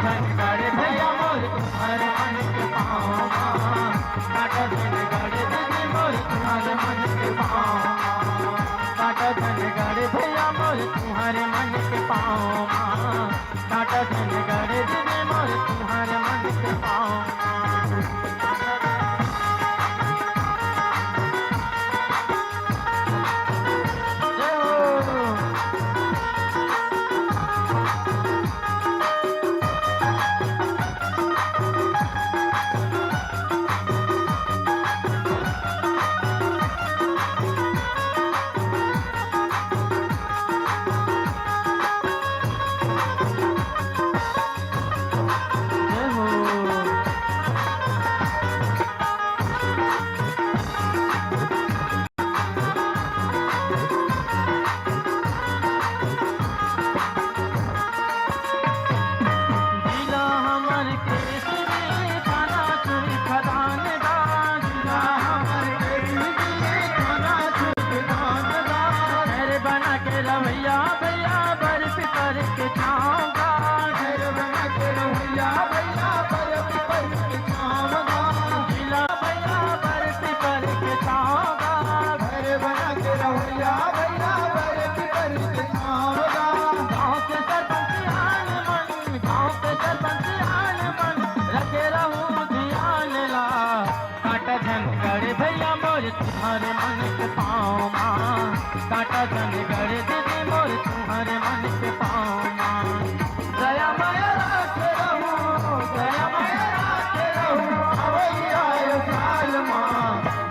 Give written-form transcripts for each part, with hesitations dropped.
धन गड़े भैया मोर तुम्हारे मन के पाँव काटा धन गड़े दीदी मोर तुम्हारे मन के पाँव काटा धन गड़े भैया मोर तुम्हारे मन के पाँव काटा धन गड़े दीदी मोर तुम्हारे मन के पाँव। तुम्हारे मन के पाँव काटा धन गड़े दीदी मोर तुम्हारे मन के पाँव दया माया राखे रहूं दया माया राखे रहूं अवैया काल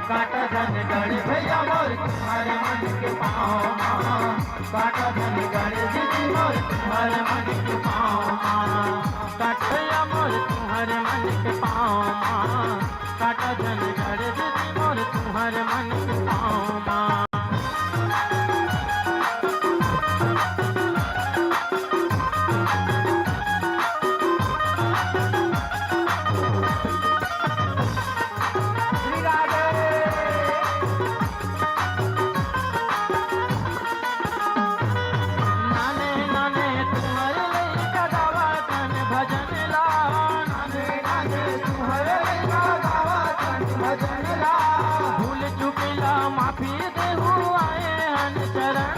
काटा धन गड़े भैया मोर तुम्हारे मन के पाँव काटा धन गड़े दीदी मोर तुम्हारे मन के पाँव काटा मोर तुम्हारे मन के पाँव काटा धन गड़े दीदी मोर तुम्हारे मन के पाँव। भूल चुकला माफी देहु आए हन चरण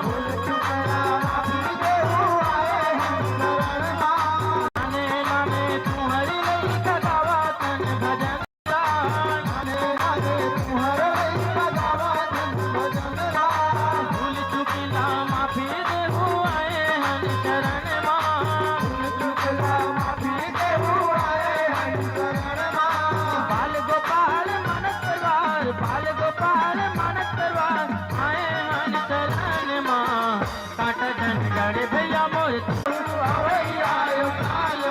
भूल चुकला माफी देहु आए हन चरण नाने नाने तुम्हारी लई का गावा तन भजन नाने नाने तुम्हारी लई का गावा तन भजन भूल चुकला माफी देहु आए हन चरण भूल चुकला माफी देहु आए हन चरण बाल गोपाल मन तरवार आए हन चरण काटा धन गड़े भैया मोर अवैया काल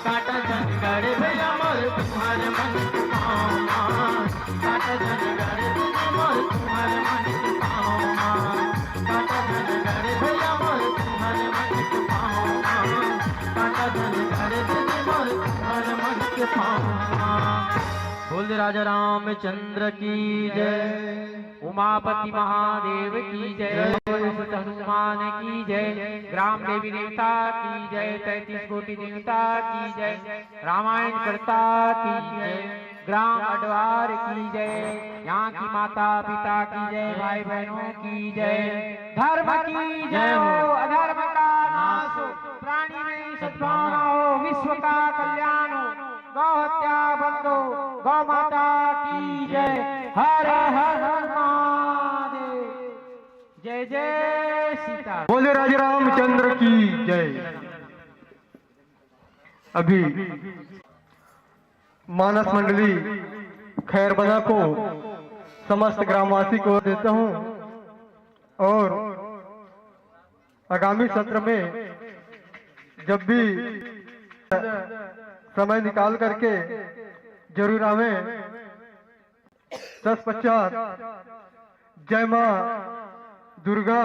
काटा धन गड़े भैया मोर तुम्हारे मन के पाँव काटा धन गड़े दीदी मोर तुम्हारे मन के पाँव काटा धन गड़े भैया मोर तुम्हारे मन के पाँव काटा धन गड़े दीदी मोर तुम्हारे मन के पाँव। बोल राजा रामचंद्र की जय उमापति महादेव की जय हनुमान की जय ग्राम देवी देवता की जय 33 कोटि देवता की जय रामायण कर्ता की जय ग्राम अडवार की जय यहाँ की माता पिता की जय भाई बहनों की जय धर्म की जय हो अधर्म का नाश हो प्राणी में सद्भावना हो विश्व का कल्याण हो गौ हत्या बंद हो गौ माता की जय हर हर महादेव जय जय सीता बोले राजा रामचंद्र की जय। अभी मानस मंडली खैरबना को समस्त ग्रामवासी को देता हूं और आगामी सत्र में जब भी समय निकाल करके जरूर आवे। तत्पश्चात जय मां दुर्गा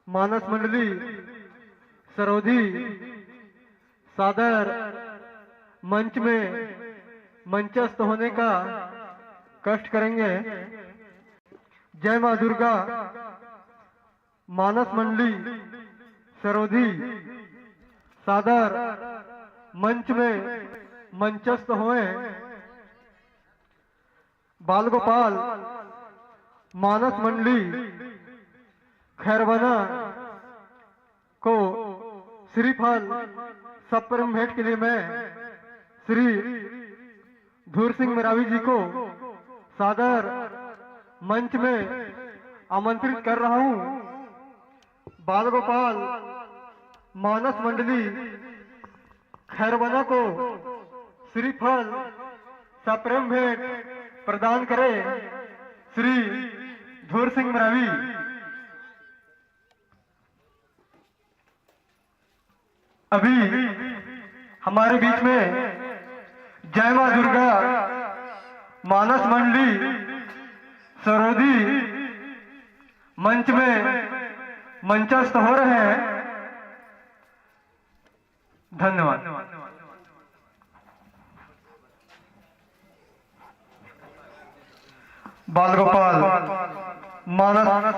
मानस मंडली सरोधी सादर मंच में मंचस्थ होने का कष्ट करेंगे। जय मां दुर्गा मानस मंडली सरोधी सादर मंच में मंचस्थ हुए बाल गोपाल मानस मंडली खैरवाना को श्रीफल सप्रेम भेंट के लिए मैं श्री धूर सिंह मरावी जी को सादर मंच में आमंत्रित कर रहा हूं। बाल गोपाल मानस मंडली खैरवाना को श्रीफल सप्रेम भेंट प्रदान करे श्री धूर सिंह मरावी। अभी हमारे बीच में जय मां दुर्गा मानस मंडली सरोदी मंच में मंचस्थ हो रहे हैं। धन्यवाद। बाल गोपाल मानस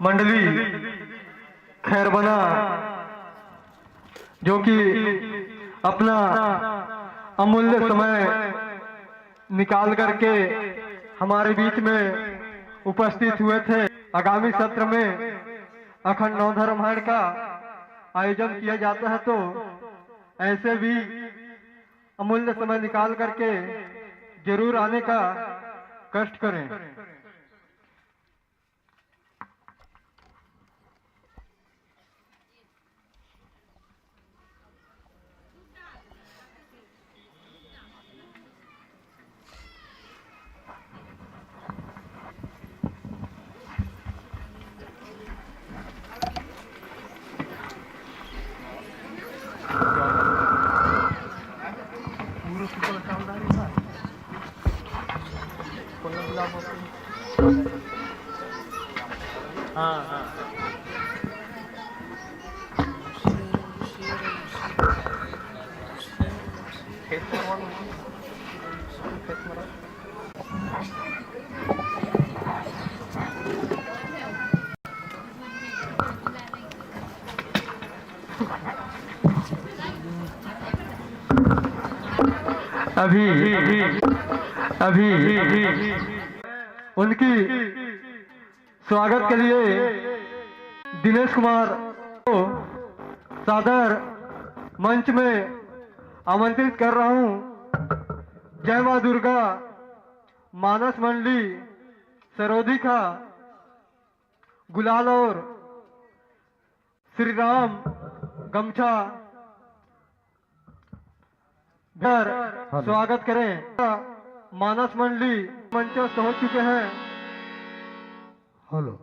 मंडली खैरवाना जो कि अपना अमूल्य समय निकाल करके हमारे बीच में उपस्थित हुए थे। आगामी सत्र में अखंड नवधर्म का आयोजन किया जाता है, तो ऐसे भी अमूल्य समय निकाल करके जरूर आने का कष्ट करें। हाँ हाँ अभी उनकी स्वागत के लिए दिनेश कुमार को सादर मंच में आमंत्रित कर रहा हूं। जय मां दुर्गा मानस मंडली सरोदी का गुलाल और श्री राम गमछा घर स्वागत करें। मानस मंडली मंचस्थ हो चुके हैं। हेलो।